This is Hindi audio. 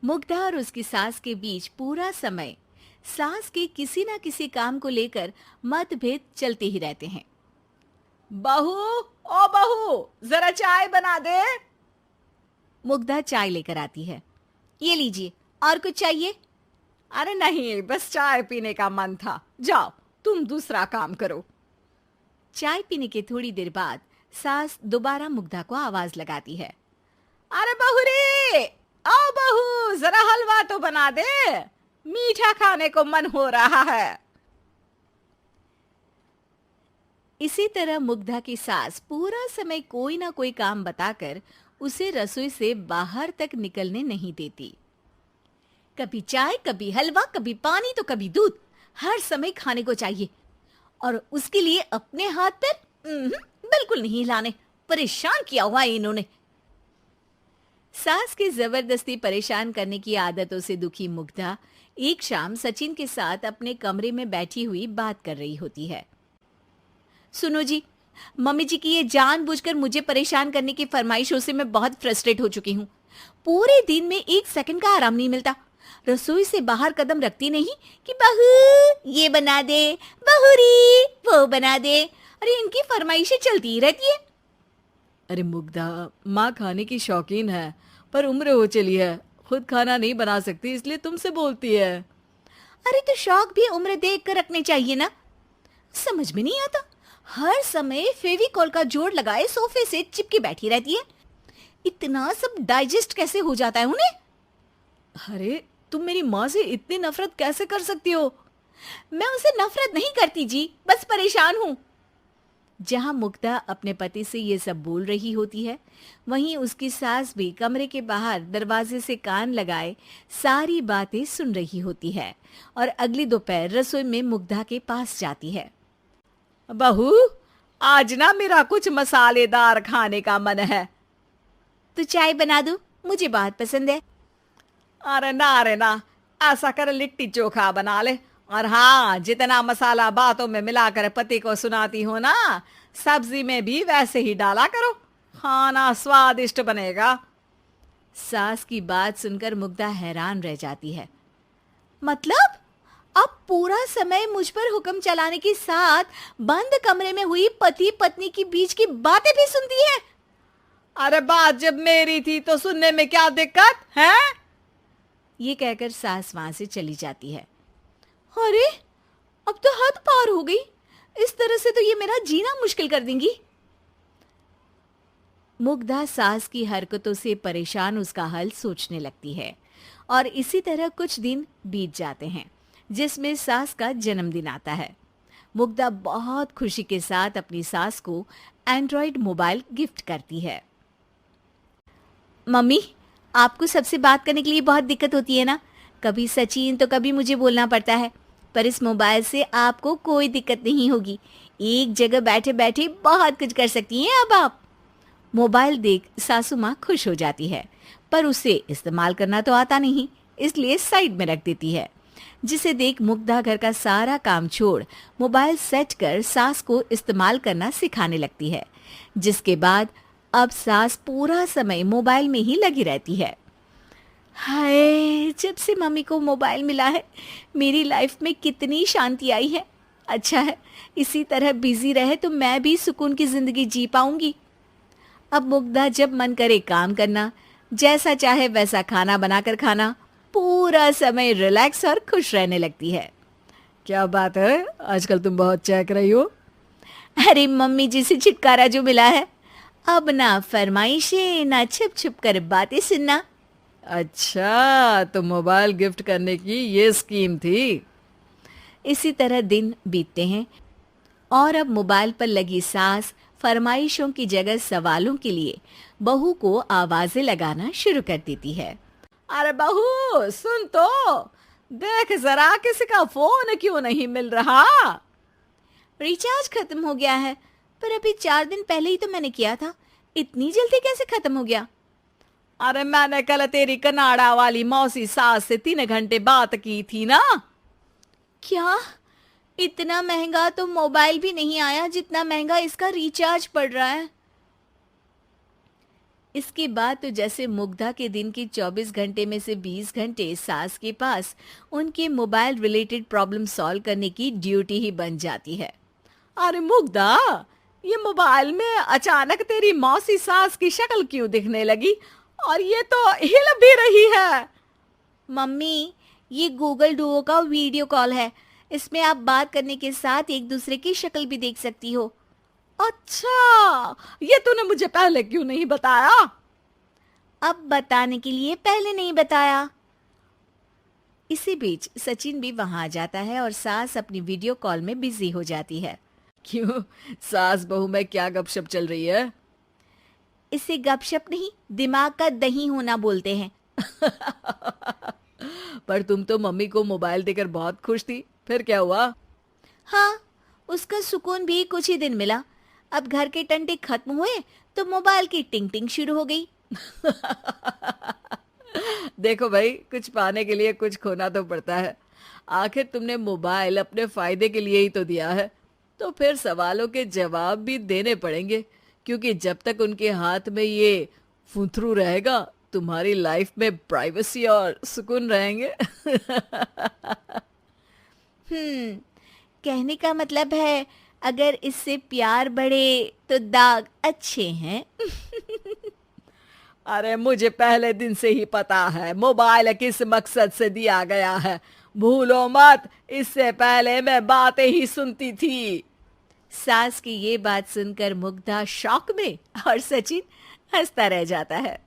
मुग्धा और उसकी सास के बीच पूरा समय सास के किसी ना किसी काम को लेकर मतभेद चलते ही रहते हैं। बहू, ओ बहू, जरा चाय बना दे। मुग्धा चाय लेकर आती है। ये लीजिए, और कुछ चाहिए? अरे नहीं, बस चाय पीने का मन था। जाओ, तुम दूसरा काम करो। चाय पीने के थोड़ी देर बाद सास दोबारा मुग्धा को आवाज लगाती है। अरे बहू रे, आओ बहू, जरा हलवा तो बना दे, मीठा खाने को मन हो रहा है। इसी तरह मुग्धा की सास पूरा समय कोई ना कोई काम बताकर उसे रसोई से बाहर तक निकलने नहीं देती। कभी चाय, कभी हलवा, कभी पानी तो कभी दूध, हर समय खाने को चाहिए और उसके लिए अपने हाथ पैर बिल्कुल नहीं हिलाने। परेशान किया हुआ है इन्होंने। सास की जबरदस्ती परेशान करने की आदतों से दुखी मुग्धा एक शाम सचिन के साथ अपने कमरे में बैठी हुई बात कर रही होती है। सुनो जी, मम्मी जी की ये जानबूझकर मुझे परेशान करने की फरमाइशों से मैं बहुत फ्रस्ट्रेट हो चुकी हूँ। पूरे दिन में एक सेकंड का आराम नहीं मिलता। रसोई से बाहर कदम रखती नहीं कि बहू ये बना दे, बहू री वो बना दे। अरे इनकी फरमाइशें चलती ही रहती है। अरे मुग्धा, माँ खाने की शौकीन है, पर उम्र हो चली है, खुद खाना नहीं बना सकती, इसलिए तुमसे बोलती है। अरे तो शौक भी उम्र देख कर रखने चाहिए ना। समझ में नहीं आता, हर समय फेविकॉल का जोड़ लगाए सोफे से चिपके बैठी रहती है। इतना सब डाइजेस्ट कैसे हो जाता है उन्हें? अरे तुम मेरी माँ से इतनी नफरत कैसे कर सकती हो? मैं उनसे नफरत नहीं करती जी, बस परेशान हूँ। जहां मुग्धा अपने पति से ये सब बोल रही होती है, वहीं उसकी सास भी कमरे के बाहर दरवाजे से कान लगाए सारी बातें सुन रही होती है और अगली दोपहर रसोई में मुग्धा के पास जाती है। बहू, आज ना मेरा कुछ मसालेदार खाने का मन है। तो चाय बना दूं? मुझे बहुत पसंद है। अरे ना, ऐसा कर लिट्टी चोखा बना ले। और हाँ, जितना मसाला बातों में मिलाकर पति को सुनाती हो ना, सब्जी में भी वैसे ही डाला करो, खाना स्वादिष्ट बनेगा। सास की बात सुनकर मुग्धा हैरान रह जाती है। मतलब अब पूरा समय मुझ पर हुक्म चलाने के साथ बंद कमरे में हुई पति पत्नी की बीच की बातें भी सुनती है? अरे बात जब मेरी थी तो सुनने में क्या दिक्कत है? ये कहकर सास वहां से चली जाती है। अरे अब तो हद पार हो गई, इस तरह से तो ये मेरा जीना मुश्किल कर देंगी। मुग्धा सास की हरकतों से परेशान उसका हल सोचने लगती है और इसी तरह कुछ दिन बीत जाते हैं, जिसमें सास का जन्मदिन आता है। मुग्धा बहुत खुशी के साथ अपनी सास को एंड्रॉइड मोबाइल गिफ्ट करती है। मम्मी, आपको सबसे बात करने के लिए बहुत दिक्कत होती है ना? कभी सचिन तो कभी मुझे बोलना पड़ता है, पर इस मोबाइल से आपको कोई दिक्कत नहीं होगी। एक जगह बैठे बैठे बहुत कुछ कर सकती हैं अब आप। मोबाइल देख सासू माँ खुश हो जाती है, पर उसे इस्तेमाल करना तो आता नहीं, इसलिए साइड में रख देती है। जिसे देख मुग्धा घर का सारा काम छोड़ मोबाइल सेट कर सास को इस्तेमाल करना सिखाने लगती है, जिसके बाद अब सास पूरा समय मोबाइल में ही लगी रहती है। हाय, जब से मम्मी को मोबाइल मिला है मेरी लाइफ में कितनी शांति आई है। अच्छा है, इसी तरह बिजी रहे तो मैं भी सुकून की जिंदगी जी पाऊंगी। अब मुग्धा जब मन करे काम करना, जैसा चाहे वैसा खाना बनाकर खाना, पूरा समय रिलैक्स और खुश रहने लगती है। क्या बात है, आजकल तुम बहुत चहक रही हो। अरे मम्मी जी से छुटकारा जो मिला है, अब ना फरमाइशें ना छुप छुप कर बातें सुनना। अच्छा, तो मोबाइल गिफ्ट करने की ये स्कीम थी। इसी तरह दिन बीतते हैं और अब मोबाइल पर लगी सास फरमाइशों की जगह सवालों के लिए बहू को आवाजें लगाना शुरू कर देती है। अरे बहू सुन तो, देख जरा किसी का फोन क्यों नहीं मिल रहा? रिचार्ज खत्म हो गया है, पर अभी 4 दिन पहले ही तो मैंने किया था, इतनी जल्दी कैसे खत्म हो गया? अरे मैंने कल तेरी कनाडा वाली मौसी सास से 3 घंटे बात की थी ना। क्या? इतना महंगा तो मोबाइल भी नहीं आया जितना महंगा इसका रिचार्ज पड़ रहा है। इसके बाद तो जैसे मुग्धा के दिन के 24 घंटे में से 20 घंटे सास के पास उनके मोबाइल रिलेटेड प्रॉब्लम सॉल्व करने की ड्यूटी ही बन जाती है। अरे मुग्धा, ये मोबाइल में अचानक तेरी मौसी सास की शक्ल क्यों दिखने लगी? और ये तो हिल भी रही है। मम्मी, ये गूगल डुओ का वीडियो कॉल है। इसमें आप बात करने के साथ एक दूसरे की शक्ल भी देख सकती हो। अच्छा, ये तूने मुझे पहले क्यों नहीं बताया? अब बताने के लिए पहले नहीं बताया। इसी बीच सचिन भी वहां आ जाता है और सास अपनी वीडियो कॉल में बिजी हो जाती है। क्यों, सास बहू में क्या गपशप चल रही है? इसे गपशप नहीं, दिमाग का दही होना बोलते हैं। पर तुम तो मम्मी को मोबाइल देकर बहुत खुश थी, फिर क्या हुआ? हाँ, उसका सुकून भी कुछ ही दिन मिला। अब घर के टंटे खत्म हुए तो मोबाइल की टिंग टिंग शुरू हो गई। देखो भाई, कुछ पाने के लिए कुछ खोना तो पड़ता है। आखिर तुमने मोबाइल अपने फायदे के लिए ही तो दिया है, तो फिर सवालों के जवाब भी देने पड़ेंगे, क्योंकि जब तक उनके हाथ में ये फुंथरू रहेगा, तुम्हारी लाइफ में प्राइवेसी और सुकून रहेंगे। कहने का मतलब है अगर इससे प्यार बढ़े तो दाग अच्छे हैं। अरे मुझे पहले दिन से ही पता है मोबाइल किस मकसद से दिया गया है। भूलो मत, इससे पहले मैं बातें ही सुनती थी। सास की ये बात सुनकर मुग्धा शॉक में और सचिन हंसता रह जाता है।